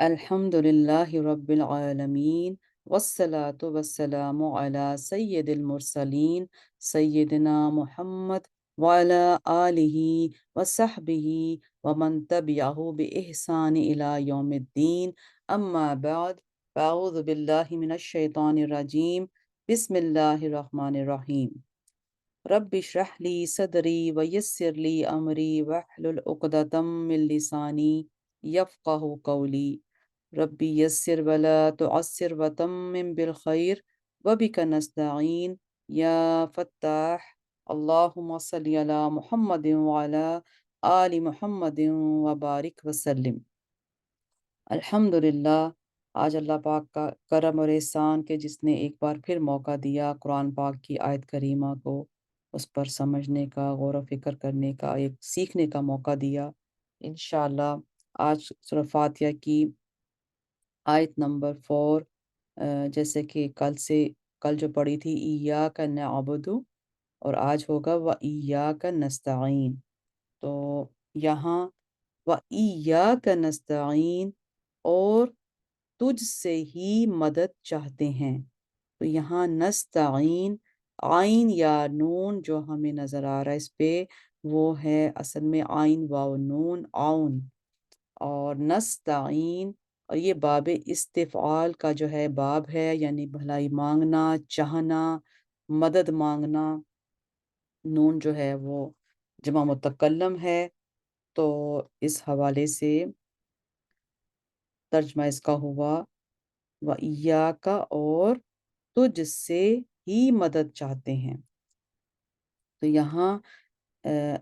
الحمدللہ رب العالمین والصلاة والسلام علی سید المرسلین سیدنا محمد وعلی آلہ وصحبہ ومن تبعہ بإحسان الی یوم الدین اما بعد فاعوذ باللہ من الشیطان الرجیم بسم اللہ الرحمن الرحیم رب اشرح لی صدری ویسر لی امری واحلل عقدۃ من لسانی یفقہوا قولی رب یسر ولا تعسر وتمم بالخیر وبک نستعین یا فتاح اللہم صلی علی محمد وعلی آل محمد وبارک وسلم۔ الحمدللہ، آج اللہ پاک کا کرم اور احسان کہ جس نے ایک بار پھر موقع دیا قرآن پاک کی آیت کریمہ کو اس پر سمجھنے کا، غور و فکر کرنے کا، ایک سیکھنے کا موقع دیا۔ انشاءاللہ آج سورہ فاتحہ کی آیت نمبر 4 جیسے کہ کل جو پڑھی تھی ایاک نعبد اور آج ہوگا وَإِيَّاكَ نَسْتَعِينُ، تو یہاں وَإِيَّاكَ نَسْتَعِينُ اور تجھ سے ہی مدد چاہتے ہیں، تو یہاں نستعین عین یا نون جو ہمیں نظر آ رہا ہے اس پہ وہ ہے اصل میں عین واو نون عون، اور نستعین اور یہ باب استفعال کا جو ہے باب ہے، یعنی بھلائی مانگنا، چاہنا، مدد مانگنا۔ نون جو ہے وہ جمع متکلم ہے، تو اس حوالے سے ترجمہ اس کا ہوا وَإِيَّاكَ اور تجھ سے ہی مدد چاہتے ہیں۔ تو یہاں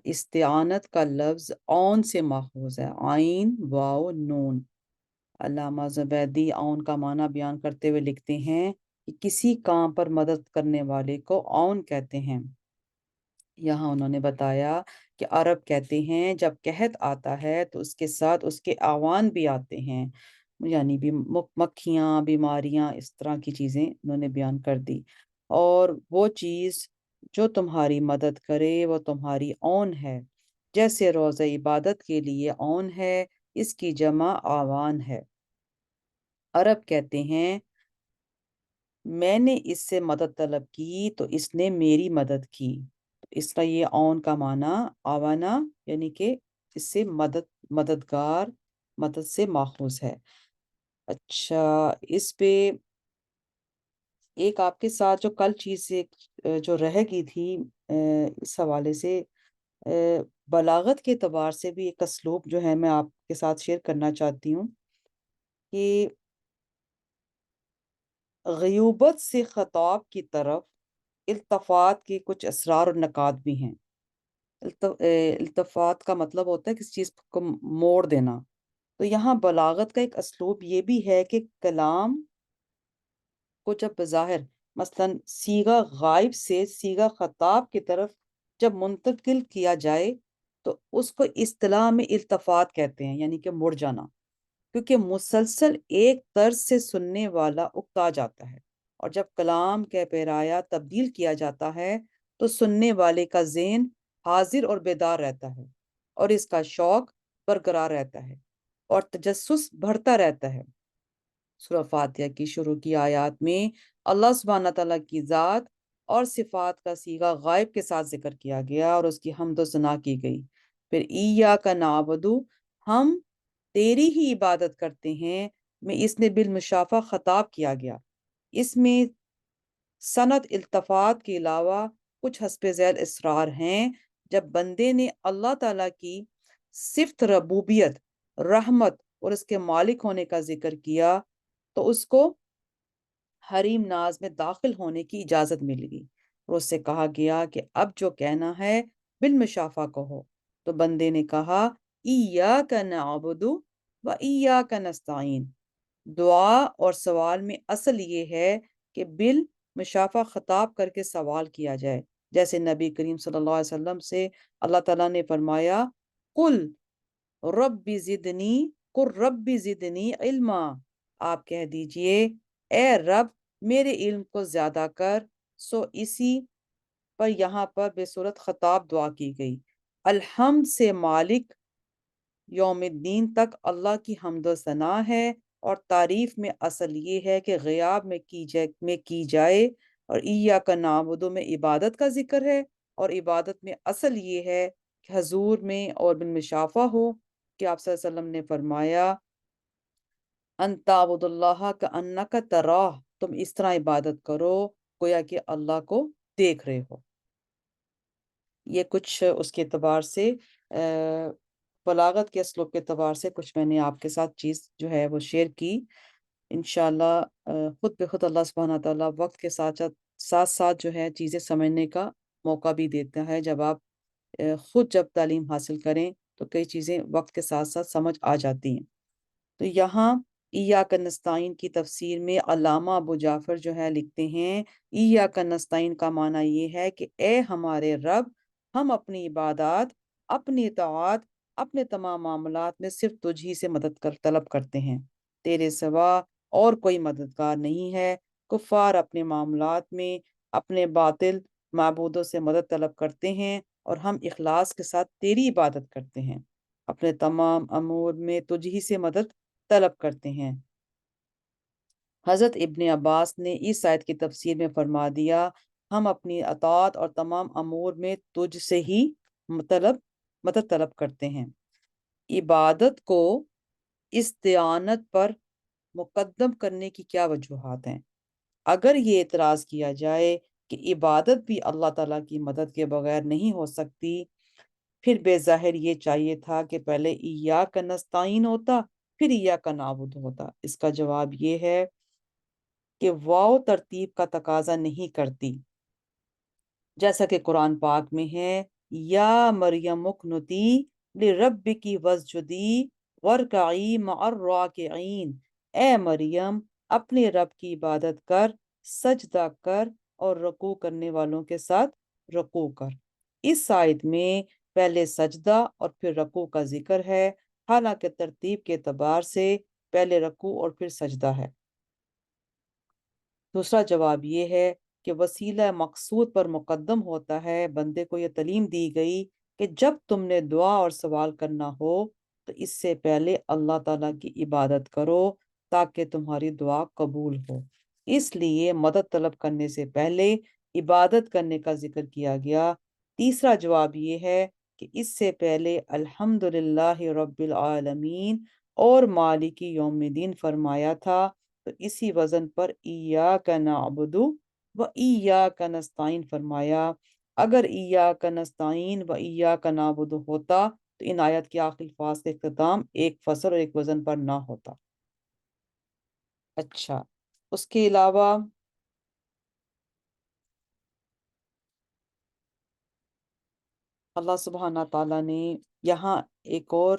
استعانت کا لفظ اون سے ماخوذ ہے، عین واو نون۔ علامہ زبیدی اون کا معنی بیان کرتے ہوئے لکھتے ہیں کہ کسی کام پر مدد کرنے والے کو اون کہتے ہیں۔ یہاں انہوں نے بتایا کہ عرب کہتے ہیں جب قحط آتا ہے تو اس کے ساتھ اس کے اعوان بھی آتے ہیں، یعنی بھی مکھیاں، بیماریاں، اس طرح کی چیزیں انہوں نے بیان کر دی، اور وہ چیز جو تمہاری مدد کرے وہ تمہاری اون ہے، جیسے روزہ عبادت کے لیے اون ہے، اس کی جمع اعوان ہے۔ عرب کہتے ہیں میں نے اس سے مدد طلب کی تو اس نے میری مدد کی، اس کا یہ اون کا معنی آوانا یعنی کہ اس سے مددگار، مدد سے ماخوذ ہے۔ اچھا، اس پہ ایک آپ کے ساتھ جو کل چیز سے جو رہ گئی تھی اس حوالے سے بلاغت کے اعتبار سے بھی ایک اسلوب جو ہے میں آپ کے ساتھ شیئر کرنا چاہتی ہوں کہ غیوبت سے خطاب کی طرف التفات کے کچھ اسرار اور نکات بھی ہیں۔ التفات کا مطلب ہوتا ہے کسی چیز کو موڑ دینا، تو یہاں بلاغت کا ایک اسلوب یہ بھی ہے کہ کلام کو جب بظاہر مثلا صیغہ غائب سے صیغہ خطاب کی طرف جب منتقل کیا جائے تو اس کو اصطلاح میں التفات کہتے ہیں، یعنی کہ مڑ جانا، کیونکہ مسلسل ایک طرز سے سننے والا اکتا جاتا ہے، اور جب کلام کے پیرایا تبدیل کیا جاتا ہے تو سننے والے کا ذہن حاضر اور بیدار رہتا ہے، اور اس کا شوق برقرار رہتا ہے، اور تجسس بڑھتا رہتا ہے۔ سورہ فاتحہ کی شروع کی آیات میں اللہ سبحانہ تعالیٰ کی ذات اور صفات کا صیغہ غائب کے ساتھ ذکر کیا گیا اور اس کی حمد و ثنا کی گئی۔ پھر ایاک نعبد، ہم تیری ہی عبادت کرتے ہیں، میں اس نے بالمشافہ خطاب کیا گیا۔ اس میں سند التفات کے علاوہ کچھ حسب ذیل اسرار ہیں۔ جب بندے نے اللہ تعالیٰ کی صفت ربوبیت، رحمت اور اس کے مالک ہونے کا ذکر کیا تو اس کو حریم ناز میں داخل ہونے کی اجازت مل گئی، اور اس سے کہا گیا کہ اب جو کہنا ہے بالمشافہ کہو، تو بندے نے کہا ایاک نعبد و ایاک نستعین۔ دعا اور سوال میں اصل یہ ہے کہ بالمشافہ خطاب کر کے سوال کیا جائے، جیسے نبی کریم صلی اللہ علیہ وسلم سے اللہ تعالیٰ نے فرمایا قل رب زدنی قل رب زدنی علما، آپ کہہ دیجئے اے رب میرے علم کو زیادہ کر، سو اسی پر یہاں پر بے صورت خطاب دعا کی گئی۔ الحمد سے مالک یوم الدین تک اللہ کی حمد و ثنا ہے، اور تعریف میں اصل یہ ہے کہ غیاب میں کی جائے، اور ایاک نعبد میں عبادت کا ذکر ہے، اور عبادت میں اصل یہ ہے کہ حضور میں اور بالمشافہ ہو، کہ آپ صلی اللہ علیہ وسلم نے فرمایا ان تعبد اللہ کأنک تراہ، تم اس طرح عبادت کرو گویا کہ اللہ کو دیکھ رہے ہو۔ یہ کچھ اس کے اعتبار سے بلاغت کے اسلوب کے اعتبار سے کچھ میں نے آپ کے ساتھ چیز جو ہے وہ شیئر کی۔ انشاءاللہ خود بخود اللہ سبحانہ تعالیٰ وقت کے ساتھ ساتھ جو ہے چیزیں سمجھنے کا موقع بھی دیتا ہے۔ جب آپ خود جب تعلیم حاصل کریں تو کئی چیزیں وقت کے ساتھ ساتھ سمجھ آ جاتی ہیں۔ تو یہاں ایاک نستعین کی تفسیر میں علامہ ابو جعفر جو ہے لکھتے ہیں، ایاک نستعین کا معنی یہ ہے کہ اے ہمارے رب، ہم اپنی عبادات، اپنی اطاعت، اپنے تمام معاملات میں صرف تجھ ہی سے مدد طلب کرتے ہیں، تیرے سوا اور کوئی مددگار نہیں ہے۔ کفار اپنے معاملات میں اپنے باطل معبودوں سے مدد طلب کرتے ہیں، اور ہم اخلاص کے ساتھ تیری عبادت کرتے ہیں، اپنے تمام امور میں تجھ ہی سے مدد طلب کرتے ہیں۔ حضرت ابن عباس نے اس آیت کی تفسیر میں فرما دیا، ہم اپنی اطاعت اور تمام امور میں تجھ سے ہی مدد طلب کرتے ہیں۔ عبادت کو استعانت پر مقدم کرنے کی کیا وجوہات ہیں؟ اگر یہ اعتراض کیا جائے کہ عبادت بھی اللہ تعالیٰ کی مدد کے بغیر نہیں ہو سکتی، پھر بے ظاہر یہ چاہیے تھا کہ پہلے ایاک نستعین ہوتا، پھر ایاک نعبد ہوتا۔ اس کا جواب یہ ہے کہ واو ترتیب کا تقاضا نہیں کرتی، جیسا کہ قرآن پاک میں ہے، یا مریم اقنتی لربکی واسجدی وارکعی مع الراکعین، اے مریم اپنے رب کی عبادت کر، سجدہ کر، اور رکوع کرنے والوں کے ساتھ رکوع کر۔ اس آیت میں پہلے سجدہ اور پھر رکوع کا ذکر ہے، حالانکہ ترتیب کے اعتبار سے پہلے رکوع اور پھر سجدہ ہے۔ دوسرا جواب یہ ہے کہ وسیلہ مقصود پر مقدم ہوتا ہے۔ بندے کو یہ تعلیم دی گئی کہ جب تم نے دعا اور سوال کرنا ہو تو اس سے پہلے اللہ تعالیٰ کی عبادت کرو تاکہ تمہاری دعا قبول ہو۔ اس لیے مدد طلب کرنے سے پہلے عبادت کرنے کا ذکر کیا گیا۔ تیسرا جواب یہ ہے کہ اس سے پہلے الحمدللہ رب العالمین اور مالک یوم الدین فرمایا تھا، تو اسی وزن پر ایاک نعبد و ایاک نستعین فرمایا۔ اگر ایاک نستعین و ایاک نعبد ہوتا تو ان آیت کے آخری الفاظ کا اختتام ایک فصل اور ایک وزن پر نہ ہوتا۔ اچھا، اس کے علاوہ اللہ سبحانہ تعالیٰ نے یہاں ایک اور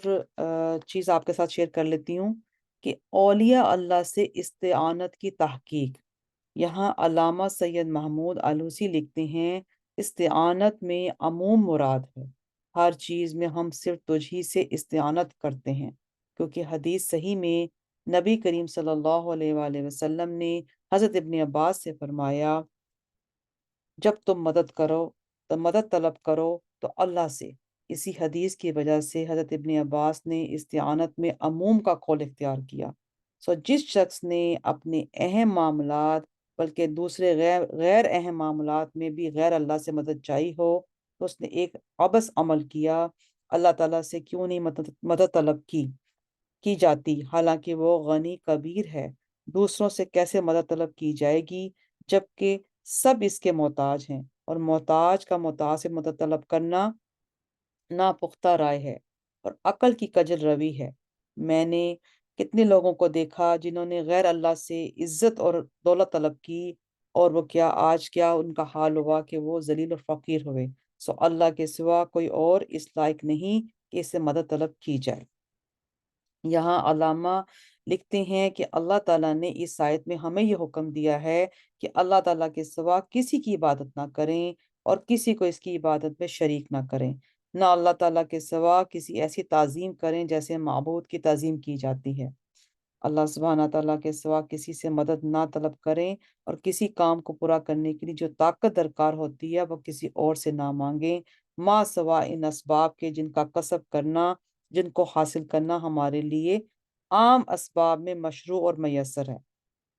چیز آپ کے ساتھ شیئر کر لیتی ہوں کہ اولیاء اللہ سے استعانت کی تحقیق۔ یہاں علامہ سید محمود آلوسی لکھتے ہیں، استعانت میں عموم مراد ہے، ہر چیز میں ہم صرف تجھ ہی سے استعانت کرتے ہیں، کیونکہ حدیث صحیح میں نبی کریم صلی اللہ علیہ وآلہ وسلم نے حضرت ابن عباس سے فرمایا، جب تم مدد طلب کرو تو اللہ سے۔ اسی حدیث کی وجہ سے حضرت ابن عباس نے استعانت میں عموم کا قول اختیار کیا۔ جس شخص نے اپنے اہم معاملات بلکہ دوسرے غیر اہم معاملات میں بھی غیر اللہ سے مدد چاہی ہو تو اس نے ایک عبث عمل کیا۔ اللہ تعالیٰ سے کیوں نہیں مدد طلب کی جاتی، حالانکہ وہ غنی کبیر ہے؟ دوسروں سے کیسے مدد طلب کی جائے گی جبکہ سب اس کے محتاج ہیں؟ اور محتاج کا محتاج سے مدد طلب کرنا ناپختہ رائے ہے اور عقل کی کجل روی ہے۔ میں نے کتنے لوگوں کو دیکھا جنہوں نے غیر اللہ سے عزت اور دولت طلب کی، اور وہ آج کیا ان کا حال ہوا کہ وہ ذلیل اور فقیر ہوئے۔ اللہ کے سوا کوئی اور اس لائق نہیں کہ اس سے مدد طلب کی جائے۔ یہاں علامہ لکھتے ہیں کہ اللہ تعالیٰ نے اس آیت میں ہمیں یہ حکم دیا ہے کہ اللہ تعالیٰ کے سوا کسی کی عبادت نہ کریں اور کسی کو اس کی عبادت میں شریک نہ کریں، نہ اللہ تعالیٰ کے سوا کسی ایسی تعظیم کریں جیسے معبود کی تعظیم کی جاتی ہے۔ اللہ سبحانہ تعالیٰ کے سوا کسی سے مدد نہ طلب کریں، اور کسی کام کو پورا کرنے کے لیے جو طاقت درکار ہوتی ہے وہ کسی اور سے نہ مانگیں، ما سوا ان اسباب کے جن کا کسب کرنا جن کو حاصل کرنا ہمارے لیے عام اسباب میں مشروع اور میسر ہے۔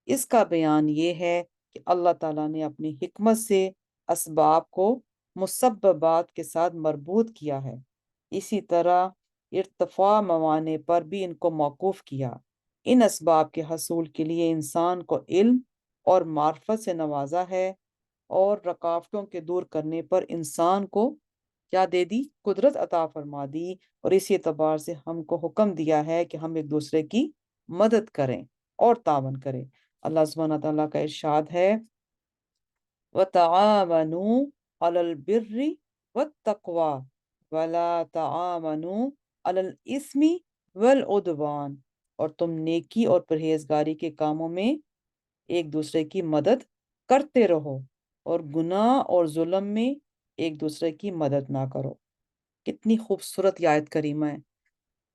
اس کا بیان یہ ہے کہ اللہ تعالیٰ نے اپنی حکمت سے اسباب کو مسببات کے ساتھ مربوط کیا ہے، اسی طرح ارتفاع موانع پر بھی ان کو موقوف کیا۔ ان اسباب کے حصول کے لیے انسان کو علم اور معرفت سے نوازا ہے، اور رکاوٹوں کے دور کرنے پر انسان کو کیا دے دی؟ قدرت عطا فرما دی، اور اسی اعتبار سے ہم کو حکم دیا ہے کہ ہم ایک دوسرے کی مدد کریں اور تعاون کریں۔ اللہ سبحانہ تعالیٰ کا ارشاد ہے وَتَعَاوَنُوا عَلَى الْبِرِّ وَالتَّقْوَى وَلَا تَعَاوَنُوا عَلَى الْإِثْمِ وَالْعُدْوَانِ، اور تم نیکی اور پرہیزگاری کے کاموں میں ایک دوسرے کی مدد کرتے رہو، اور گناہ اور ظلم میں ایک دوسرے کی مدد نہ کرو۔ کتنی خوبصورت یہ آیت کریمہ ہے،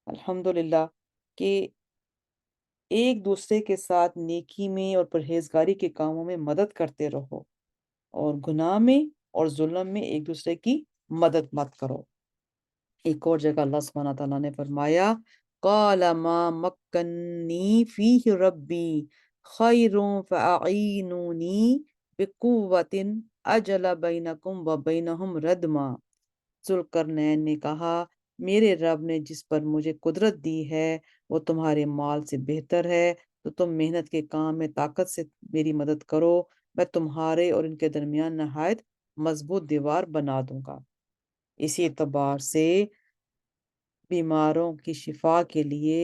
الحمدللہ، کہ ایک دوسرے کے ساتھ نیکی میں اور پرہیزگاری کے کاموں میں مدد کرتے رہو، اور گناہ میں اور ظلم میں ایک دوسرے کی مدد مت کرو۔ ایک اور جگہ اللہ سبحانہ تعالیٰ نے فرمایا قَالَ مَا مَكَّنِّي فِيهِ رَبِّي خَيْرٌ فَأَعِينُونِي بِقُوَّةٍ أَجْعَلْ بَيْنَكُمْ وَبَيْنَهُمْ رَدْمًا۔ ذوالقرنین نے کہا میرے رب نے جس پر مجھے قدرت دی ہے وہ تمہارے مال سے بہتر ہے، تو تم محنت کے کام میں طاقت سے میری مدد کرو، میں تمہارے اور ان کے درمیان نہایت مضبوط دیوار بنا دوں گا۔ اسی اعتبار سے بیماروں کی شفا کے لیے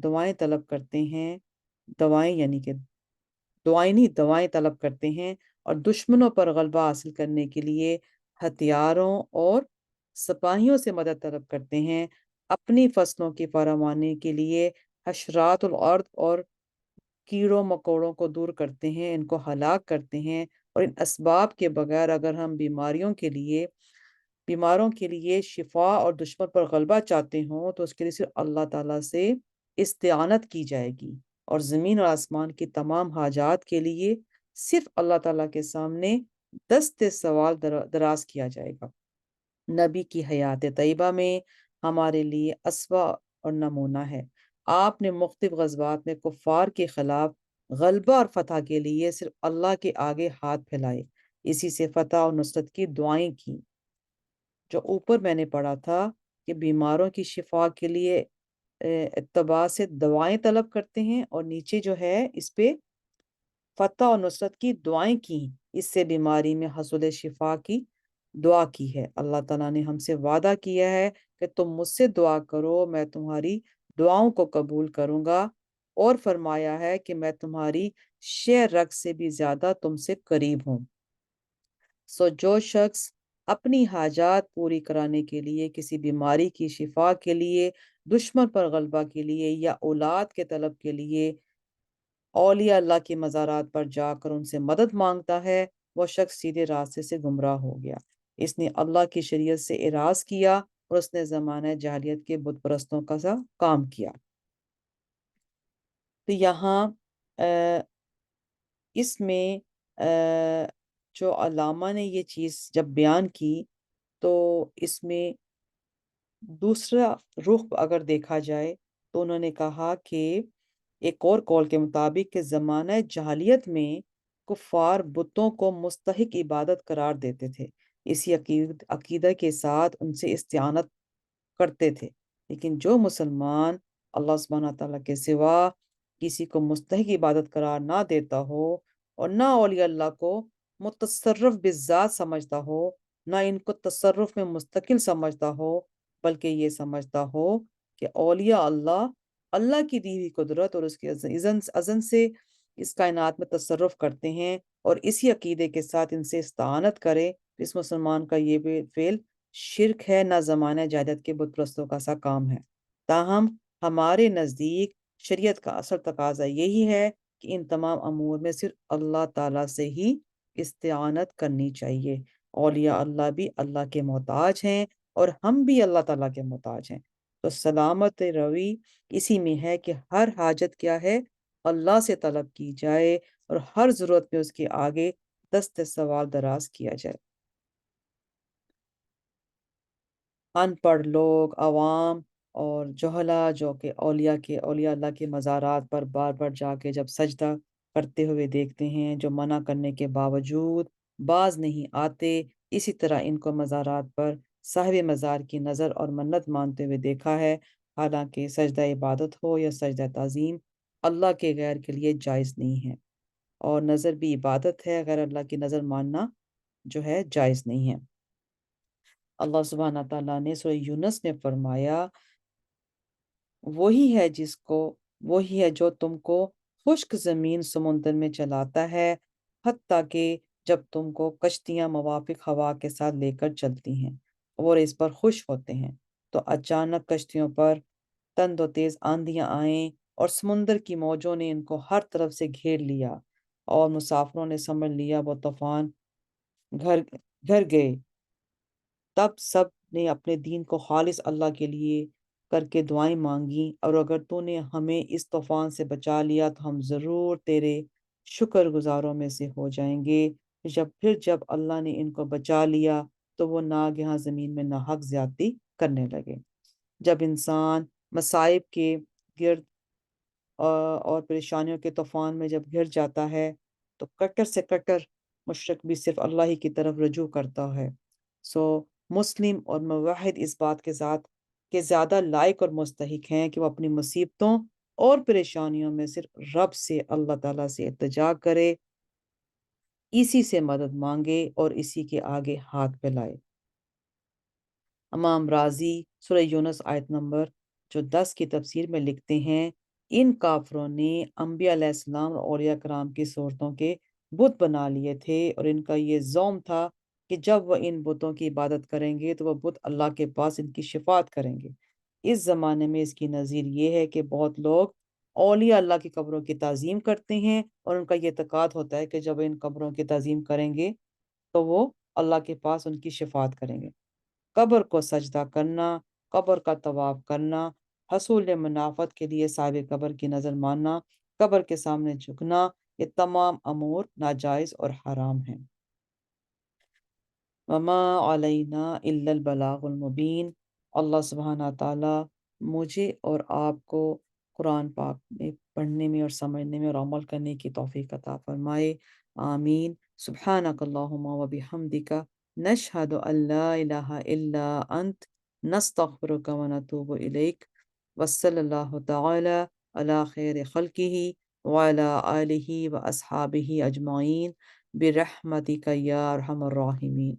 دعائیں طلب کرتے ہیں، دعائیں یعنی کہ دعائیں نہیں، دوائیں طلب کرتے ہیں، اور دشمنوں پر غلبہ حاصل کرنے کے لیے ہتھیاروں اور سپاہیوں سے مدد طلب کرتے ہیں، اپنی فصلوں کی فراوانی کے لیے حشرات الارض اور کیڑوں مکوڑوں کو دور کرتے ہیں، ان کو ہلاک کرتے ہیں، اور ان اسباب کے بغیر اگر ہم بیماروں کے لیے شفا اور دشمن پر غلبہ چاہتے ہوں تو اس کے لیے صرف اللہ تعالیٰ سے استعانت کی جائے گی، اور زمین اور آسمان کی تمام حاجات کے لیے صرف اللہ تعالیٰ کے سامنے دست سوال دراز کیا جائے گا۔ نبی کی حیات طیبہ میں ہمارے لیے اسوہ اور نمونہ ہے۔ آپ نے مختلف غزوات میں کفار کے خلاف غلبہ اور فتح کے لیے صرف اللہ کے آگے ہاتھ پھیلائے، اسی سے فتح اور نصرت کی دعائیں کی۔ جو اوپر میں نے پڑھا تھا کہ بیماروں کی شفا کے لیے اتباع سے دعائیں طلب کرتے ہیں، اور نیچے جو ہے اس پہ فتح اور نصرت کی دعائیں کی، اس سے بیماری میں حصول شفا کی دعا کی ہے۔ اللہ تعالیٰ نے ہم سے وعدہ کیا ہے کہ تم مجھ سے دعا کرو، میں تمہاری دعاؤں کو قبول کروں گا، اور فرمایا ہے کہ میں تمہاری شہ رگ سے بھی زیادہ تم سے قریب ہوں۔ جو شخص اپنی حاجات پوری کرانے کے لیے، کسی بیماری کی شفا کے لیے، دشمن پر غلبہ کے لیے، یا اولاد کے طلب کے لیے اولیاء اللہ کی مزارات پر جا کر ان سے مدد مانگتا ہے، وہ شخص سیدھے راستے سے گمراہ ہو گیا۔ اس نے اللہ کی شریعت سے اعراض کیا، اور اس نے زمانہ جاہلیت کے بت پرستوں کا سا کام کیا۔ تو یہاں اس میں جو علامہ نے یہ چیز جب بیان کی تو اس میں دوسرا رخ اگر دیکھا جائے تو انہوں نے کہا کہ ایک اور قول کے مطابق کہ زمانہ جاہلیت میں کفار بتوں کو مستحق عبادت قرار دیتے تھے، اسی عقیدہ کے ساتھ ان سے استعانت کرتے تھے، لیکن جو مسلمان اللہ سبحانہ تعالیٰ کے سوا کسی کو مستحق عبادت قرار نہ دیتا ہو، اور نہ اولیاء اللہ کو متصرف بالذات سمجھتا ہو، نہ ان کو تصرف میں مستقل سمجھتا ہو، بلکہ یہ سمجھتا ہو کہ اولیاء اللہ اللہ کی دی ہوئی قدرت اور اس کے اذن سے اس کائنات میں تصرف کرتے ہیں، اور اسی عقیدے کے ساتھ ان سے استعانت کرے، اس مسلمان کا یہ فعل شرک ہے، نہ زمانہ جاہلیت کے بت پرستوں کا سا کام ہے۔ تاہم ہمارے نزدیک شریعت کا اصل تقاضا یہی ہے کہ ان تمام امور میں صرف اللہ تعالیٰ سے ہی استعانت کرنی چاہیے۔ اولیاء اللہ بھی اللہ کے محتاج ہیں، اور ہم بھی اللہ تعالیٰ کے محتاج ہیں۔ تو سلامت روی اسی میں ہے کہ ہر حاجت کیا ہے، اللہ سے طلب کی جائے، اور ہر ضرورت میں اس کے آگے دست سوال دراز کیا جائے۔ ان پڑھ لوگ، عوام اور جہلا جو کہ اولیاء اللہ کے مزارات پر بار بار جا کے جب سجدہ کرتے ہوئے دیکھتے ہیں، جو منع کرنے کے باوجود باز نہیں آتے، اسی طرح ان کو مزارات پر صاحب مزار کی نظر اور منت مانتے ہوئے دیکھا ہے، حالانکہ سجدہ عبادت ہو یا سجدہ تعظیم اللہ کے غیر کے لیے جائز نہیں ہے، اور نظر بھی عبادت ہے، غیر اللہ کی نظر ماننا جو ہے جائز نہیں ہے۔ اللہ سبحانہ تعالیٰ نے سورہ یونس میں فرمایا، وہی ہے جو تم کو خشک زمین سمندر میں چلاتا ہے، حتیٰ کہ جب تم کو کشتیاں موافق ہوا کے ساتھ لے کر چلتی ہیں اور اس پر خوش ہوتے ہیں، تو اچانک کشتیوں پر تند و تیز آندیاں آئیں اور سمندر کی موجوں نے ان کو ہر طرف سے گھیر لیا، اور مسافروں نے سمجھ لیا وہ طوفان گھر گھر گئے۔ تب سب نے اپنے دین کو خالص اللہ کے لیے کر کے دعائیں مانگیں، اور اگر تو نے ہمیں اس طوفان سے بچا لیا تو ہم ضرور تیرے شکر گزاروں میں سے ہو جائیں گے۔ جب اللہ نے ان کو بچا لیا تو وہ ناگہاں زمین میں ناحق زیادتی کرنے لگے۔ جب انسان مصائب کے گرد اور پریشانیوں کے طوفان میں جب گر جاتا ہے تو کٹر سے کٹر مشرک بھی صرف اللہ ہی کی طرف رجوع کرتا ہے۔ سو مسلم اور موحد اس بات کے ذات کہ زیادہ لائق اور مستحق ہیں کہ وہ اپنی مصیبتوں اور پریشانیوں میں صرف رب سے، اللہ تعالیٰ سے التجا کرے، اسی سے مدد مانگے اور اسی کے آگے ہاتھ پھیلائے۔ امام رازی سورہ یونس آیت نمبر جو 10 کی تفسیر میں لکھتے ہیں، ان کافروں نے انبیاء علیہ السلام اور اولیاء کرام کی صورتوں کے بت بنا لیے تھے، اور ان کا یہ زوم تھا کہ جب وہ ان بتوں کی عبادت کریں گے تو وہ بت اللہ کے پاس ان کی شفاعت کریں گے۔ اس زمانے میں اس کی نظیر یہ ہے کہ بہت لوگ اولیاء اللہ کی قبروں کی تعظیم کرتے ہیں، اور ان کا یہ اعتقاد ہوتا ہے کہ جب ان قبروں کی تعظیم کریں گے تو وہ اللہ کے پاس ان کی شفاعت کریں گے۔ قبر کو سجدہ کرنا، قبر کا طواف کرنا، حصول منافعت کے لیے صاحب قبر کی نظر ماننا، قبر کے سامنے جھکنا، یہ تمام امور ناجائز اور حرام ہیں۔ وما علینا الا البلاغ المبین۔ اللہ سبحانہ تعالیٰ مجھے اور آپ کو قرآن پاک میں پڑھنے میں اور سمجھنے میں اور عمل کرنے کی توفیق عطا فرمائے، آمین۔ سبحانک اللہم و بحمدک، نشہد ان لا الہ الا انت، نستغفرک و نتوب الیک، وصلی اللہ تعالی علی خیر خلقہ وعلی آلہ و اصحابہ اجمعین، برحمتک یا ارحم الراحمین۔